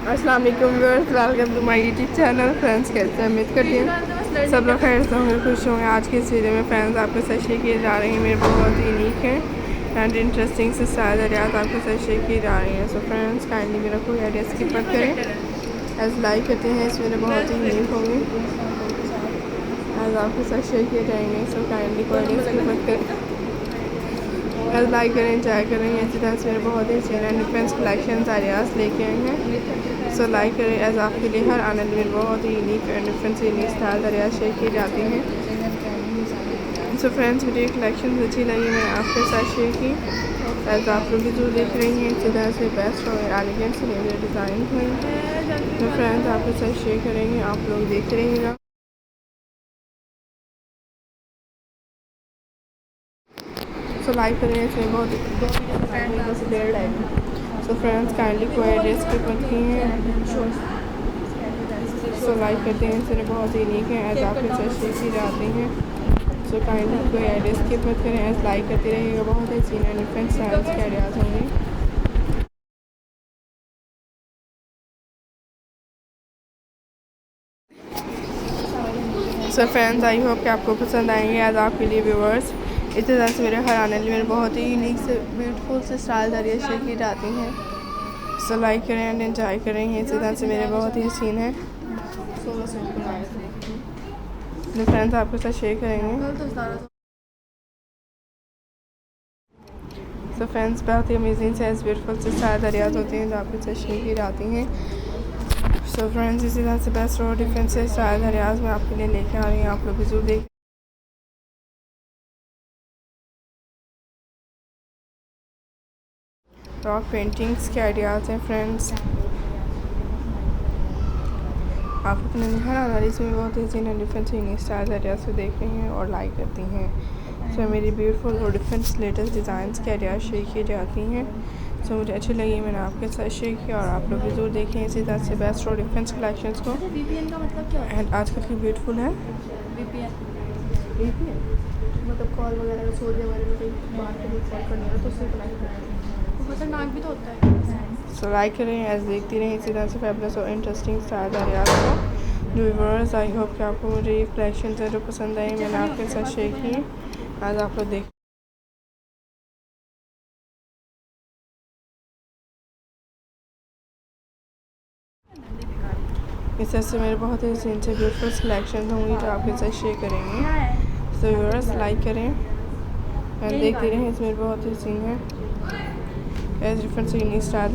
अस्सलाम वालेकुम viewers, welcome to my YouTube channel. Friends, कैसे हैं? उम्मीद करती हूँ सब लोग खैर से होंगे, खुश होंगे। आज के इस वीडियो में फ्रेंड्स आपको साथ शेयर किए जा रही हैं मेरे बहुत यूनिक है एंड इंटरेस्टिंग से स्टाइल आइडियाज आपके साथ शेयर किए जा रही हैं। सो फ्रेंड्स, काइंडली मेरा कोई आइडिया स्किप मत करें एज लाइक करते हैं। इस वीडियो बहुत ही यूनिक होंगी एज आपके साथ शेयर किए जाएंगे। सो काइंडली कोई आइडिया स्किप मत करें, एज लाइक करें, एंजॉय करें। इसी तरह से मेरे बहुत ही अच्छे एंड डिफरेंस कलेक्शन आइडियाज़ लेके आए हैं। सो लाइक करें एज आपके लिए हर आनंद में बहुत ही unique and different unique style ideas share की जाती हैं। सो फ्रेंड्स, मुझे कलेक्शन अच्छी लगी, मैं आपके साथ शेयर की एज आप लोग भी जो देख रही हैं इसी तरह से बेस्ट और एलिगेंट से मेरे डिज़ाइन हैं। तो फ्रेंड्स आपके साथ शेयर करेंगे, आप लोग देख रहिएगा। सो लाइक करें, इसमें बहुत सो फ्रेंड्स काइंडली कोई एड्रेस की मत किए हैं। सो लाइक करते हैं, इसमें बहुत यूनिक है एज आपके साथ शेयर की जाती हैं। सो काइंडली कोई एड्रेस की मत करें, एज लाइक करते रहिएगा। बहुत ही सीन एंड डिफरेंट स्टाइल्स के आइडियाज़ होंगे। सो फ्रेंड्स, आई होप कि आपको पसंद आएंगे एज आपके लिए व्यूअर्स। इसी तरह से मेरे हर आने में बहुत ही यूनिक से ब्यूटीफुल से स्टाइल जरिए शेयर की जाती हैं। सो लाइक करें एंड एंजॉय करेंगे। इसी तरह से मेरे बहुत ही सीन है जो फ्रेंड्स आपके साथ शेयर करेंगे। सो फ्रेंड्स, बहुत ही अमेजिंग से ब्यूटीफुल से स्टाइल दरियाज होती हैं जो आपके साथ शेयर की जाती हैं। सो फ्रेंड्स, इसी तरह से बेस्ट और डिफरेंट से स्टाइल दरियाज मैं आपके लिए लेके आ रही हूँ। आप लोग भी जरूर देख। रॉक पेंटिंग्स के आइडियाज़ हैं फ्रेंड्स। आप अपने हर एनालिस में बहुत ही सीन डिफरेंट यूनिक स्टाइल आइडियाज़ को देख रही हैं और लाइक करती हैं। सो मेरी ब्यूटीफुल और डिफरेंट लेटेस्ट डिज़ाइंस के आइडियाज़ शेयर की जाती हैं। सो मुझे अच्छी लगी, मैंने आपके साथ शेयर किया और आप लोग भी जरूर देखें इसी तरह से बेस्ट और डिफरेंट कलेक्शंस को। VPN का मतलब क्या है? एंड आजकल की ब्यूटीफुल है VPN मतलब कॉल वगैरह सऊदी वगैरह में कहीं बाहर के लिए कॉल करना है तो उससे कनेक्ट करना है। खतरनाक भी तो होता है। सो लाइक करें, एज देखती रहें इसी तरह से फैबुलस और इंटरेस्टिंग स्टाइल आइडियाज़ को। जो व्यूअर्स, आई होप कि आपको मुझे ये कलेक्शन जो पसंद आई मैंने आपके साथ शेयर की आज आप लोग देख। इस तरह से मेरे बहुत ही सीन से ब्यूटीफुल सिलेक्शन होंगी जो आपके साथ शेयर करेंगे। सो व्यूअर्स, लाइक करें एंड देखते रहें, इसमें बहुत ही सीन है एज डिफरेंट यूनिक स्टाइल